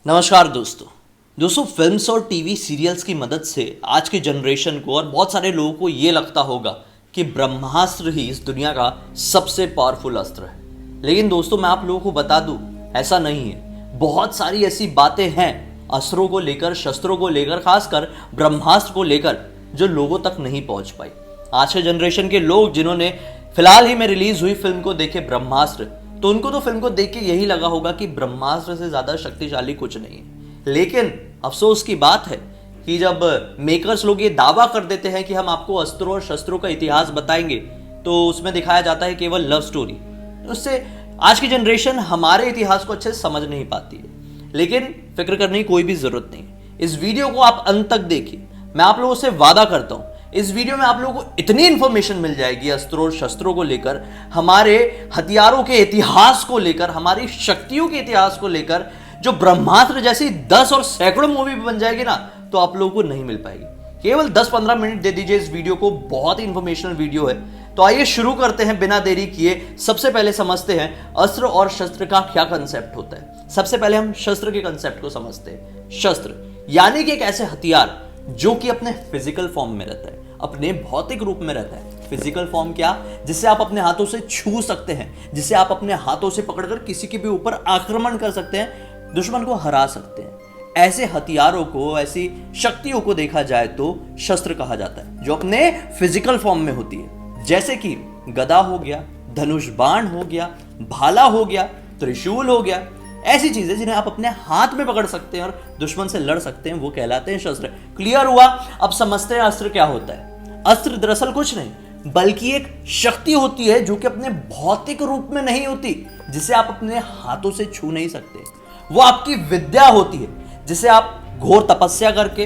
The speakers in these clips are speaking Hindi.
नमस्कार दोस्तों फिल्म्स और टीवी सीरियल्स की मदद से आज की जनरेशन को और बहुत सारे लोगों को ये लगता होगा कि ब्रह्मास्त्र ही इस दुनिया का सबसे पावरफुल अस्त्र है। लेकिन दोस्तों मैं आप लोगों को बता दूं, ऐसा नहीं है। बहुत सारी ऐसी बातें हैं अस्त्रों को लेकर, शस्त्रों को लेकर, खासकर ब्रह्मास्त्र को लेकर, जो लोगों तक नहीं पहुंच पाई। आज के जनरेशन के लोग जिन्होंने फिलहाल ही में रिलीज हुई फिल्म को देखे ब्रह्मास्त्र, तो उनको तो फिल्म को देख के यही लगा होगा कि ब्रह्मास्त्र से ज्यादा शक्तिशाली कुछ नहीं है। लेकिन अफसोस की बात है कि जब मेकर्स लोग ये दावा कर देते हैं कि हम आपको अस्त्रों और शस्त्रों का इतिहास बताएंगे, तो उसमें दिखाया जाता है केवल लव स्टोरी। उससे आज की जनरेशन हमारे इतिहास को अच्छे से समझ नहीं पाती है। लेकिन फिक्र करने की कोई भी जरूरत नहीं। इस वीडियो को आप अंत तक देखिए। मैं आप लोगों से वादा करता हूं, इस वीडियो में आप लोगों को इतनी इंफॉर्मेशन मिल जाएगी अस्त्रों और शस्त्रों को लेकर, हमारे हथियारों के इतिहास को लेकर, हमारी शक्तियों के इतिहास को लेकर, जो ब्रह्मास्त्र जैसी 10 और सैकड़ों मूवी भी बन जाएगी ना, तो आप लोगों को नहीं मिल पाएगी। केवल 10-15 मिनट दे दीजिए इस वीडियो को, बहुत ही इंफॉर्मेशनल वीडियो है। तो आइए शुरू करते हैं बिना देरी किए। सबसे पहले समझते हैं अस्त्र और शस्त्र का क्या कंसेप्ट होता है। सबसे पहले हम शस्त्र के कंसेप्ट को समझते हैं। शस्त्र यानी कि एक ऐसे हथियार जो कि अपने फिजिकल फॉर्म में रहता है, अपने भौतिक रूप में रहता है। फिजिकल फॉर्म क्या? जिसे आप अपने हाथों से छू सकते हैं, जिसे आप अपने हाथों से पकड़कर किसी के भी ऊपर आक्रमण कर सकते हैं, दुश्मन को हरा सकते हैं। ऐसे हथियारों को, ऐसी शक्तियों को देखा जाए तो शस्त्र कहा जाता है, जो अपने फिजिकल फॉर्म में होती है। जैसे कि गदा हो गया, धनुष बाण हो गया, भाला हो गया, त्रिशूल हो गया। ऐसी चीजें जिन्हें आप अपने हाथ में पकड़ सकते हैं और दुश्मन से लड़ सकते हैं, वो कहलाते हैं शस्त्र। क्लियर हुआ? अब समझते हैं अस्त्र क्या होता है। अस्त्र दरअसल कुछ नहीं बल्कि एक शक्ति होती है जो कि अपने भौतिक रूप में नहीं होती, जिसे आप अपने हाथों से छू नहीं सकते। वो आपकी विद्या होती है, जिसे आप घोर तपस्या करके,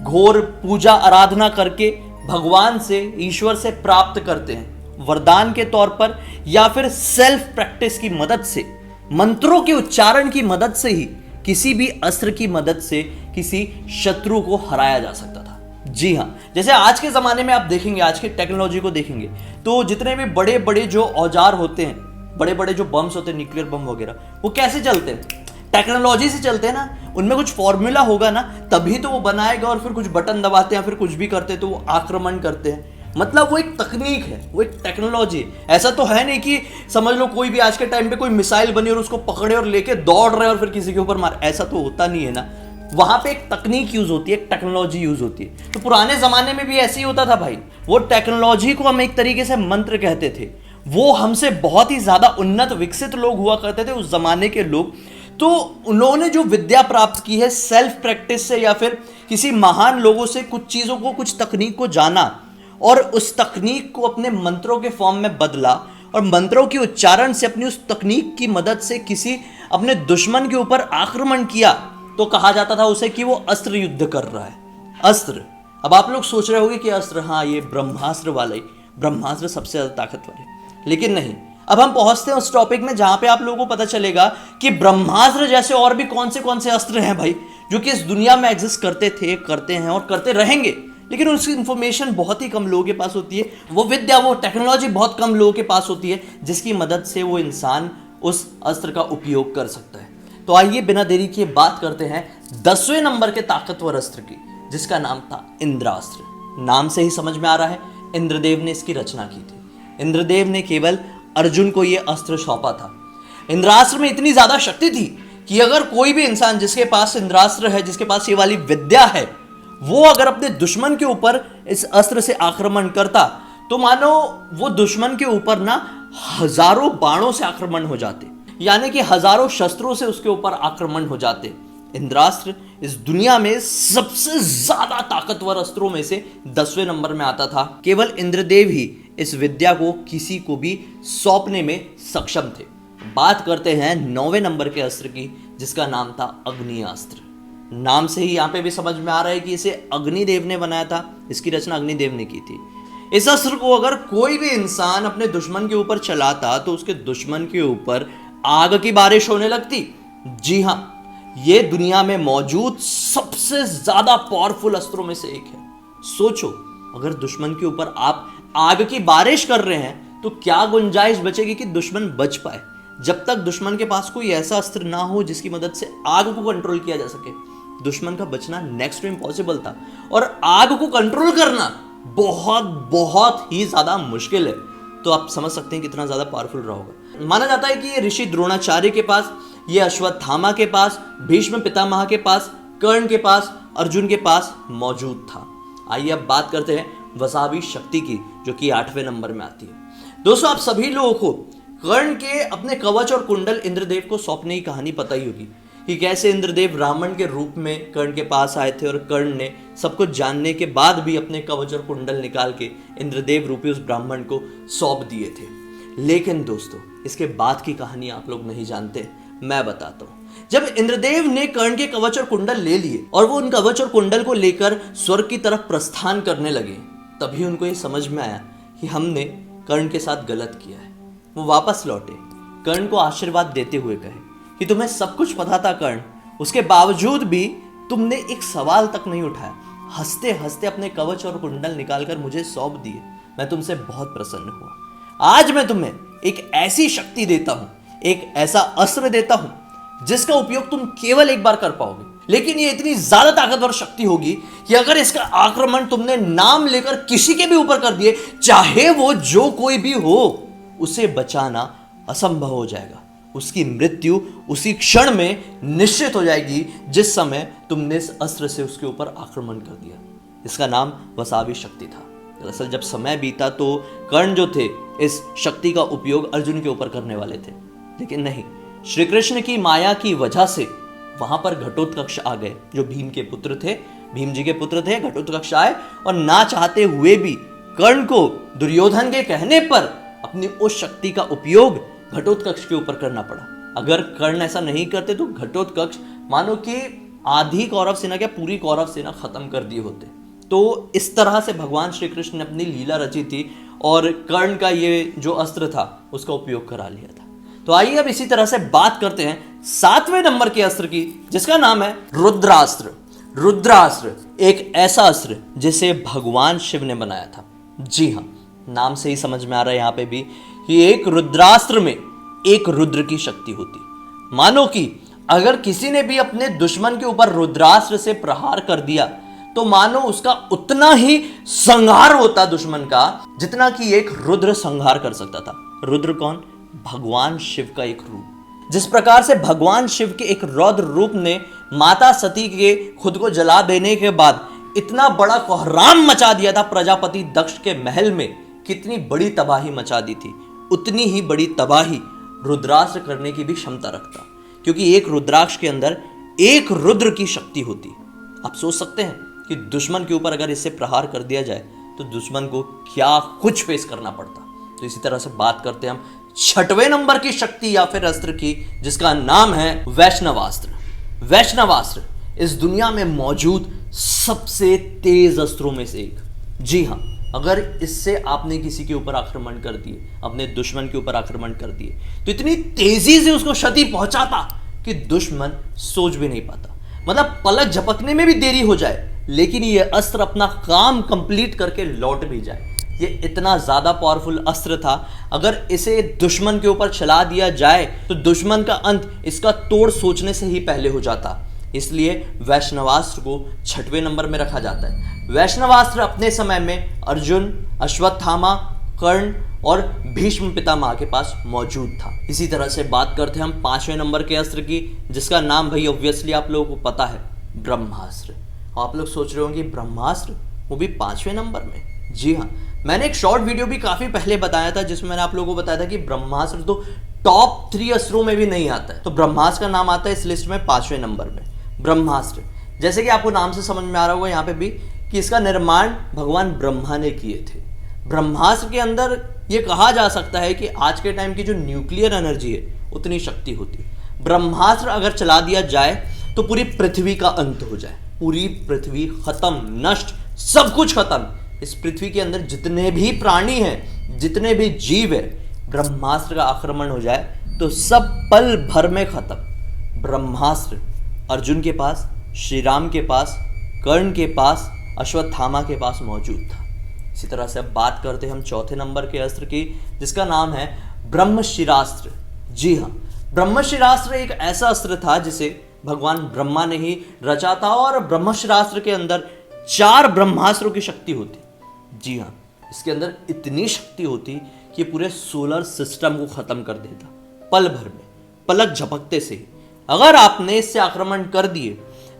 घोर पूजा आराधना करके भगवान से, ईश्वर से प्राप्त करते हैं, वरदान के तौर पर, या फिर सेल्फ प्रैक्टिस की मदद से, मंत्रों के उच्चारण की मदद से ही किसी भी अस्त्र की मदद से किसी शत्रु को हराया जा सकता था। जी हां, जैसे आज के जमाने में आप देखेंगे, आज की टेक्नोलॉजी को देखेंगे, तो जितने भी बड़े बड़े जो औजार होते हैं, बड़े बड़े जो बम्स होते हैं, न्यूक्लियर बम वगैरह, वो कैसे चलते हैं? टेक्नोलॉजी से चलते हैं ना। उनमें कुछ फॉर्मूला होगा ना, तभी तो वो बनाएगा, और फिर कुछ बटन दबाते हैं, फिर कुछ भी करते हैं तो वो आक्रमण करते हैं। मतलब वो एक तकनीक है, वो एक टेक्नोलॉजी है। ऐसा तो है नहीं कि समझ लो कोई भी आज के टाइम पे कोई मिसाइल बनी और उसको पकड़े और लेके दौड़ रहे और फिर किसी के ऊपर मार। ऐसा तो होता नहीं है ना। वहां पे एक तकनीक यूज होती है, एक टेक्नोलॉजी यूज होती है। तो पुराने जमाने में भी ऐसे ही होता था भाई। वो टेक्नोलॉजी को हम एक तरीके से मंत्र कहते थे। वो हमसे बहुत ही ज्यादा उन्नत, विकसित लोग हुआ करते थे उस जमाने के लोग। तो उन्होंने जो विद्या प्राप्त की है सेल्फ प्रैक्टिस से, या फिर किसी महान लोगों से कुछ चीजों को, कुछ तकनीक को जाना, और उस तकनीक को अपने मंत्रों के फॉर्म में बदला, और मंत्रों के उच्चारण से, अपनी उस तकनीक की मदद से किसी अपने दुश्मन के ऊपर आक्रमण किया, तो कहा जाता था उसे कि वो अस्त्र युद्ध कर रहा है। अस्त्र। अब आप लोग सोच रहे होंगे कि अस्त्र, हाँ ये ब्रह्मास्त्र वाला ही, ब्रह्मास्त्र सबसे ज्यादा ताकतवर है। लेकिन नहीं। अब हम पहुंचते हैं उस टॉपिक में जहां पे आप लोगों को पता चलेगा कि ब्रह्मास्त्र जैसे और भी कौन से अस्त्र हैं भाई, जो कि इस दुनिया में एग्जिस्ट करते थे, करते हैं और करते रहेंगे। लेकिन उसकी इंफॉर्मेशन बहुत ही कम लोगों के पास होती है। वो विद्या, वो टेक्नोलॉजी बहुत कम लोगों के पास होती है, जिसकी मदद से वो इंसान उस अस्त्र का उपयोग कर सकता है। तो आइए बिना देरी किए बात करते हैं 10वें नंबर के ताकतवर अस्त्र की, जिसका नाम था इंद्रास्त्र। नाम से ही समझ में आ रहा है, इंद्रदेव ने इसकी रचना की थी। इंद्रदेव ने केवल अर्जुन को यह अस्त्र सौंपा था। इंद्रास्त्र में इतनी ज्यादा शक्ति थी कि अगर कोई भी इंसान जिसके पास इंद्रास्त्र है, जिसके पास ये वाली विद्या है, वो अगर अपने दुश्मन के ऊपर इस अस्त्र से आक्रमण करता, तो मानो वो दुश्मन के ऊपर ना हजारों बाणों से आक्रमण हो जाते, यानी कि हजारों शस्त्रों से उसके ऊपर आक्रमण हो जाते। इंद्रास्त्र इस दुनिया में सबसे ज्यादा ताकतवर अस्त्रों में से 10वें नंबर में आता था। केवल इंद्रदेव ही इस विद्या को किसी को भी सौंपने में सक्षम थे। बात करते हैं 9वें नंबर के अस्त्र की, जिसका नाम था अग्नियास्त्र। नाम से ही यहां पे भी समझ में आ रहा है कि इसे अग्निदेव ने बनाया था, इसकी रचना अग्निदेव ने की थी। इस अस्त्र को अगर कोई भी इंसान अपने दुश्मन के ऊपर चलाता, तो उसके दुश्मन के ऊपर आग की बारिश होने लगती। जी हां, ये दुनिया में मौजूद सबसे ज्यादा पावरफुल अस्त्रों में से एक है। सोचो, अगर दुश्मन के ऊपर आप आग की बारिश कर रहे हैं, तो क्या गुंजाइश बचेगी कि दुश्मन बच पाए? जब तक दुश्मन के पास कोई ऐसा अस्त्र ना हो जिसकी मदद से आग को कंट्रोल किया जा सके, दुश्मन का बचना नेक्स्ट टू इम्पॉसिबल था। और आग को कंट्रोल करना बहुत बहुत ही ज्यादा मुश्किल है। तो आप समझ सकते हैं कितना ज्यादा पावरफुल रहा होगा। माना जाता है कि ये ऋषि द्रोणाचार्य के पास, ये अश्वत्थामा के पास, भीष्म पितामह के पास, कर्ण के पास, अर्जुन के पास मौजूद था। आइए अब बात करते हैं वसावी शक्ति की, जो कि 8वें नंबर में आती है। दोस्तों, आप सभी लोगों को कर्ण के अपने कवच और कुंडल इंद्रदेव को सौंपने की कहानी पता ही होगी कि कैसे इंद्रदेव ब्राह्मण के रूप में कर्ण के पास आए थे और कर्ण ने सब कुछ जानने के बाद भी अपने कवच और कुंडल निकाल के इंद्रदेव रूपी उस ब्राह्मण को सौंप दिए थे। लेकिन दोस्तों, इसके बाद की कहानी आप लोग नहीं जानते, मैं बताता हूं। जब इंद्रदेव ने कर्ण के कवच और कुंडल ले लिए और वो उन कवच और कुंडल को लेकर स्वर्ग की तरफ प्रस्थान करने लगे, तभी उनको ये समझ में आया कि हमने कर्ण के साथ गलत किया है। वो वापस लौटे, कर्ण को आशीर्वाद देते हुए कहे कि तुम्हें सब कुछ पता था कर्ण, उसके बावजूद भी तुमने एक सवाल तक नहीं उठाया। हंसते हंसते अपने कवच और कुंडल निकालकर मुझे सौंप दिए। मैं तुमसे बहुत प्रसन्न हुआ। आज मैं तुम्हें एक ऐसी शक्ति देता हूं, एक ऐसा अस्त्र देता हूं जिसका उपयोग तुम केवल एक बार कर पाओगे, लेकिन ये इतनी ज्यादा ताकतवर शक्ति होगी कि अगर इसका आक्रमण तुमने नाम लेकर किसी के भी ऊपर कर दिए, चाहे वो जो कोई भी हो, उसे बचाना असंभव हो जाएगा। उसकी मृत्यु उसी क्षण में निश्चित हो जाएगी जिस समय तुमने इस अस्त्र से उसके ऊपर आक्रमण कर दिया। इसका नाम वसावी शक्ति था। दरअसल जब समय बीता तो कर्ण जो थे इस शक्ति का उपयोग अर्जुन के ऊपर करने वाले थे, लेकिन नहीं, श्री कृष्ण की माया की वजह से वहां पर घटोत्कच आ गए, जो भीम के पुत्र थे, भीम जी के पुत्र थे। घटोत्कच आए और ना चाहते हुए भी कर्ण को दुर्योधन के कहने पर अपनी उस शक्ति का उपयोग घटोत्कच के ऊपर करना पड़ा। अगर कर्ण ऐसा नहीं करते तो घटोत्कच मानो कि आधी कौरव सेना, क्या पूरी कौरव सेना खत्म कर दिए होते। तो इस तरह से भगवान श्री कृष्ण ने अपनी लीला रची थी और कर्ण का ये जो अस्त्र था उसका उपयोग करा लिया था। तो आइए अब इसी तरह से बात करते हैं 7वें नंबर के अस्त्र की, जिसका नाम है रुद्रास्त्र। रुद्रास्त्र एक ऐसा अस्त्र जिसे भगवान शिव ने बनाया था। जी हाँ, नाम से ही समझ में आ रहा है यहाँ पे भी कि एक रुद्रास्त्र में एक रुद्र की शक्ति होती। मानो कि अगर किसी ने भी अपने दुश्मन के ऊपर रुद्रास्त्र से प्रहार कर दिया तो मानो उसका उतना ही संहार होता दुश्मन का जितना कि एक रुद्र संहार कर सकता था। रुद्र कौन? भगवान शिव का एक रूप। जिस प्रकार से भगवान शिव के एक रौद्र रूप ने माता सती के खुद को जला देने के बाद इतना बड़ा कोहराम मचा दिया था प्रजापति दक्ष के महल में, कितनी बड़ी तबाही मचा दी थी, उतनी ही बड़ी तबाही रुद्रास्त्र करने की भी क्षमता रखता, क्योंकि एक रुद्राक्ष के अंदर एक रुद्र की शक्ति होती। आप सोच सकते हैं कि दुश्मन के ऊपर अगर इससे प्रहार कर दिया जाए तो दुश्मन को क्या कुछ फेस करना पड़ता। तो इसी तरह से बात करते हैं हम 6वें नंबर की शक्ति या फिर अस्त्र की, जिसका नाम है वैष्णवास्त्र। वैष्णवास्त्र इस दुनिया में मौजूद सबसे तेज अस्त्रों में से एक। जी हाँ, अगर इससे आपने किसी के ऊपर आक्रमण कर दिए, अपने दुश्मन के ऊपर आक्रमण कर दिए, तो इतनी तेजी से उसको क्षति पहुंचाता कि दुश्मन सोच भी नहीं पाता। मतलब पलक झपकने में भी देरी हो जाए, लेकिन यह अस्त्र अपना काम कंप्लीट करके लौट भी जाए। ये इतना ज्यादा पावरफुल अस्त्र था, अगर इसे दुश्मन के ऊपर चला दिया जाए तो दुश्मन का अंत इसका तोड़ सोचने से ही पहले हो जाता। इसलिए वैष्णवास्त्र को 6वें नंबर में रखा जाता है। वैष्णवास्त्र अपने समय में अर्जुन, अश्वत्थामा, कर्ण और भीष्म पितामह के पास मौजूद था। इसी तरह से बात करते हैं हम 5वें नंबर के अस्त्र की, जिसका नाम भाई ऑब्वियसली आप लोगों को पता है, ब्रह्मास्त्र। आप लोग सोच रहे होंगे ब्रह्मास्त्र वो भी 5वें नंबर में? जी हाँ, मैंने एक शॉर्ट वीडियो भी काफी पहले बताया था जिसमें मैंने आप लोगों को बताया था कि ब्रह्मास्त्र तो टॉप 3 अस्त्रों में भी नहीं आता है। तो ब्रह्मास्त्र का नाम आता है इस लिस्ट में 5वें नंबर में। ब्रह्मास्त्र, जैसे कि आपको नाम से समझ में आ रहा होगा यहाँ पे भी कि इसका निर्माण भगवान ब्रह्मा ने किए थे। ब्रह्मास्त्र के अंदर ये कहा जा सकता है कि आज के टाइम की जो न्यूक्लियर एनर्जी है उतनी शक्ति होती है। ब्रह्मास्त्र अगर चला दिया जाए तो पूरी पृथ्वी का अंत हो जाए, पूरी पृथ्वी खत्म, नष्ट, सब कुछ खत्म। इस पृथ्वी के अंदर जितने भी प्राणी हैं, जितने भी जीव है, ब्रह्मास्त्र का आक्रमण हो जाए तो सब पल भर में खत्म। ब्रह्मास्त्र अर्जुन के पास, श्री राम के पास, कर्ण के पास, अश्वत्थामा के पास मौजूद था। इसी तरह से अब बात करते हैं हम 4थे नंबर के अस्त्र की, जिसका नाम है ब्रह्मशिरास्त्र। जी हाँ, ब्रह्मशिरास्त्र एक ऐसा अस्त्र था जिसे भगवान ब्रह्मा ने ही रचा था और ब्रह्मशिरास्त्र के अंदर 4 ब्रह्मास्त्रों की शक्ति होती। जी हाँ, इसके अंदर इतनी शक्ति होती कि पूरे सोलर सिस्टम को खत्म कर देता पल भर में, पलक झपकते से ही। अगर आपने इससे आक्रमण कर दिए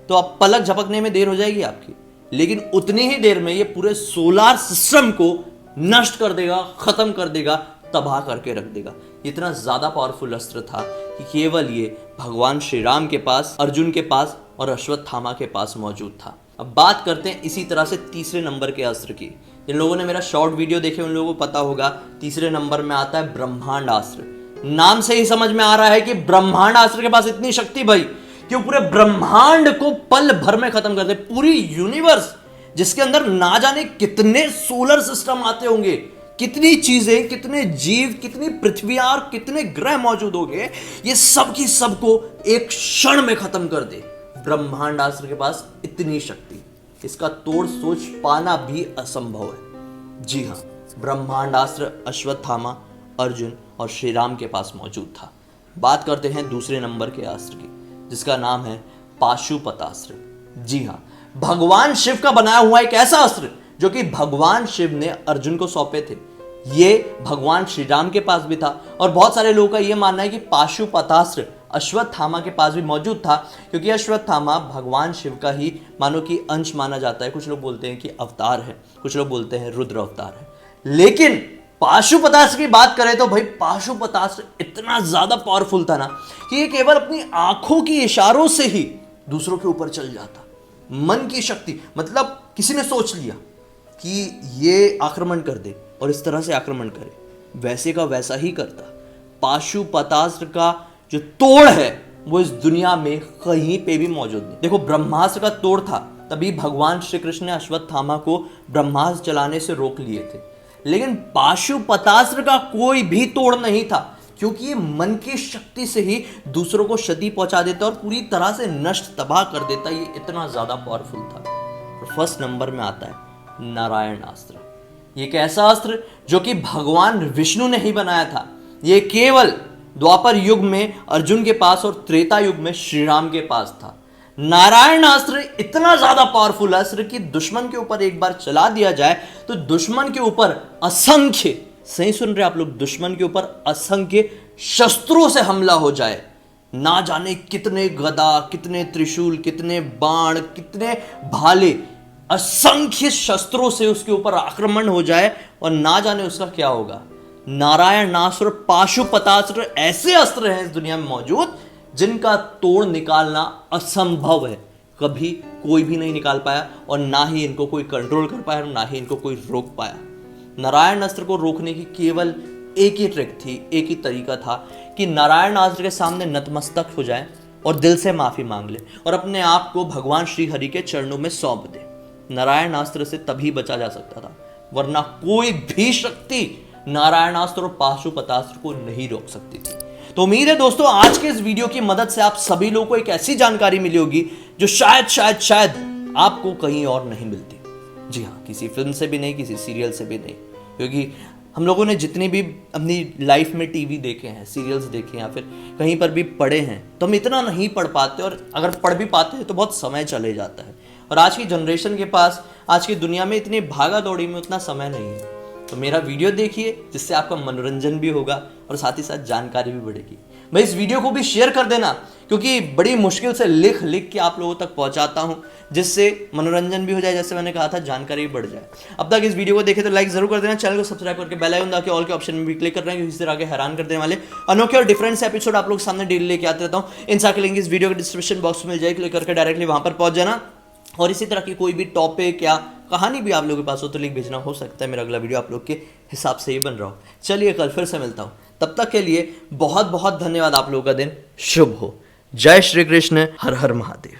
तो आप पलक झपकने में देर हो जाएगी आपकी, लेकिन उतनी ही देर में ये पूरे सोलर सिस्टम को नष्ट कर देगा, खत्म कर देगा, तबाह करके रख देगा। इतना ज्यादा पावरफुल अस्त्र था कि केवल ये भगवान श्री राम के पास, अर्जुन के पास और अश्वत्थामा के पास मौजूद था। अब बात करते हैं इसी तरह से तीसरे नंबर के अस्त्र की। जिन लोगों ने मेरा शॉर्ट वीडियो देखे उन लोगों को पता होगा, तीसरे नंबर में आता है ब्रह्मांडास्त्र। नाम से ही समझ में आ रहा है कि ब्रह्मांडास्त्र के पास इतनी शक्ति भाई कि वो पूरे ब्रह्मांड को पल भर में खत्म कर दे। पूरी यूनिवर्स जिसके अंदर ना जाने कितने सोलर सिस्टम आते होंगे, कितनी चीजें, कितने जीव, कितनी पृथ्वी और कितने ग्रह मौजूद होंगे, ये सब की सबको एक क्षण में खत्म कर दे। ब्रह्मांडास्त्र के पास इतनी शक्ति, इसका तोड़ सोच पाना भी असंभव है। जी हाँ, ब्रह्मांडास्त्र अश्वत्थामा, अर्जुन और श्री राम के पास मौजूद था। बात करते हैं दूसरे नंबर के अस्त्र की, जिसका नाम है पाशुपतास्त्र। जी हाँ, भगवान शिव का बनाया हुआ एक ऐसा अस्त्र जो कि भगवान शिव ने अर्जुन को सौंपे थे। ये भगवान श्री राम के पास भी था और बहुत सारे लोगों का यह मानना है कि पाशुपतास्त्र अश्वत्थामा के पास भी मौजूद था, क्योंकि अश्वत्थामा भगवान शिव का ही मानो कि अंश माना जाता है। कुछ लोग बोलते हैं कि अवतार है, कुछ लोग बोलते हैं रुद्र अवतार है। लेकिन पाशुपतास्त्र की बात करें तो भाई पाशुपतास्त्र इतना ज्यादा पावरफुल था ना कि ये केवल अपनी आंखों की इशारों से ही दूसरों के ऊपर चल जाता। मन की शक्ति, मतलब किसी ने सोच लिया कि ये आक्रमण कर दे और इस तरह से आक्रमण करे, वैसे का वैसा ही करता। पाशुपतास्त्र का जो तोड़ है वो इस दुनिया में कहीं पे भी मौजूद नहीं। देखो, ब्रह्मास्त्र का तोड़ था, तभी भगवान श्री कृष्ण ने अश्वत्थामा को ब्रह्मास्त्र चलाने से रोक लिए थे। लेकिन पाशुपतास्त्र का कोई भी तोड़ नहीं था, क्योंकि ये मन की शक्ति से ही दूसरों को क्षति पहुंचा देता और पूरी तरह से नष्ट, तबाह कर देता। ये इतना ज्यादा पावरफुल था। और फर्स्ट नंबर में आता है नारायणास्त्र। ये एक ऐसा अस्त्र जो कि भगवान विष्णु ने ही बनाया था। ये केवल द्वापर युग में अर्जुन के पास और त्रेता युग में श्री राम के पास था। नारायणास्त्र इतना ज्यादा पावरफुल अस्त्र कि दुश्मन के ऊपर एक बार चला दिया जाए तो दुश्मन के ऊपर असंख्य, सही सुन रहे आप लोग, दुश्मन के ऊपर असंख्य शस्त्रों से हमला हो जाए। ना जाने कितने गदा, कितने त्रिशूल, कितने बाण, कितने भाले, असंख्य शस्त्रों से उसके ऊपर आक्रमण हो जाए और ना जाने उसका क्या होगा। नारायणास्त्र, पाशुपतास्त्र ऐसे अस्त्र हैं इस दुनिया में मौजूद जिनका तोड़ निकालना असंभव है। कभी कोई भी नहीं निकाल पाया और ना ही इनको कोई कंट्रोल कर पाया और ना ही इनको कोई रोक पाया। नारायणास्त्र को रोकने की केवल एक ही ट्रिक थी, एक ही तरीका था कि नारायणास्त्र के सामने नतमस्तक हो जाए और दिल से माफी मांग ले और अपने आप को भगवान श्री हरि के चरणों में सौंप दे। नारायणास्त्र से तभी बचा जा सकता था, वरना कोई भी शक्ति नारायणास्त्र और पाशुपतास्त्र को नहीं रोक सकती थी। तो उम्मीद है दोस्तों आज के इस वीडियो की मदद से आप सभी लोगों को एक ऐसी जानकारी मिली होगी जो शायद आपको कहीं और नहीं मिलती। जी हाँ, किसी फिल्म से भी नहीं, किसी सीरियल से भी नहीं, क्योंकि हम लोगों ने जितनी भी अपनी लाइफ में टीवी देखे हैं, सीरियल्स देखे हैं या फिर कहीं पर भी पढ़े हैं, तो हम इतना नहीं पढ़ पाते और अगर पढ़ भी पाते हैं तो बहुत समय चले जाता है। और आज की जनरेशन के पास, आज की दुनिया में इतनी भागा दौड़ी में उतना समय नहीं है। तो मेरा वीडियो देखिए जिससे आपका मनोरंजन भी होगा और साथ ही साथ जानकारी भी बढ़ेगी। मैं इस वीडियो को भी शेयर कर देना, क्योंकि बड़ी मुश्किल से लिख के आप लोगों तक पहुंचाता हूं, जिससे मनोरंजन भी हो जाए, जैसे मैंने कहा था, जानकारी भी बढ़ जाए। अब तक इस वीडियो को देखे तो लाइक जरूर कर देना, चैनल को सब्सक्राइब करके बेल आइकन दबा के ऑल के ऑप्शन में भी क्लिक कर रहे हैं, क्योंकि इस तरह के हैरान कर देने वाले अनोखे और डिफरेंट एपिसोड आप लोग सामने डेली लेके आते रहता हूँ। इन सारे लिंक इस वीडियो के डिस्क्रिप्शन बॉक्स में मिल जाए, क्लिक करके डायरेक्टली वहां पर पहुंच जाना। और इसी तरह की कोई भी टॉपिक या कहानी भी आप लोगों के पास हो तो लिंक भेजना, हो सकता है मेरा अगला वीडियो आप लोग के हिसाब से ही बन रहा हो। चलिए कल फिर से मिलता हूं, तब तक के लिए बहुत बहुत धन्यवाद। आप लोगों का दिन शुभ हो। जय श्री कृष्ण, हर हर महादेव।